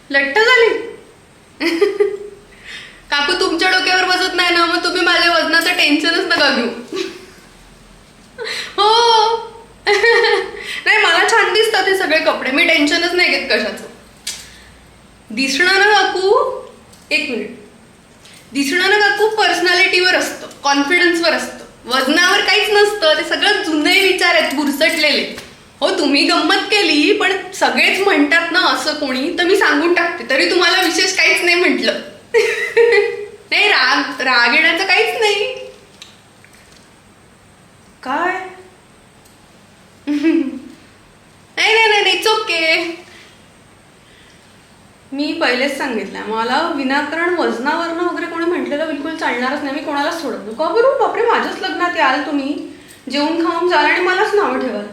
लट्ट झाली. काकू तुमच्या डोक्यावर बसत नाही ना, मग तुम्ही माझ्या वजनाचं टेन्शनच नका घेऊ. हो. नाही, मला छान दिसतात हे सगळे कपडे, मी टेन्शनच नाही घेत कशाचं. दिसणं ना काकू, एक मिनिट, दिसणं ना काकू पर्सनॅलिटीवर असतं, कॉन्फिडन्सवर असतं, वजनावर काहीच नसतं. ते सगळं जुने विचार आहेत, बुरसटलेले. हो, तुम्ही गंमत केली, पण सगळेच म्हणतात ना असं कोणी, तर मी सांगून टाकते, तरी तुम्हाला विशेष काहीच नाही म्हटलं. नाही, राग येण्याचं काहीच नाही. काय नाही नाही नाही, इट्स ओके. मी पहिलेच सांगितलंय, मला विनाकारण वजनावरनं वगैरे कोणी म्हटलेलं बिलकुल चालणारच नाही. मी कोणालाच सोडत नाही. का बरं, बापरे, माझ्याच लग्नात याल तुम्ही, जेवून खाऊन जाल आणि मलाच नावं ठेवाल.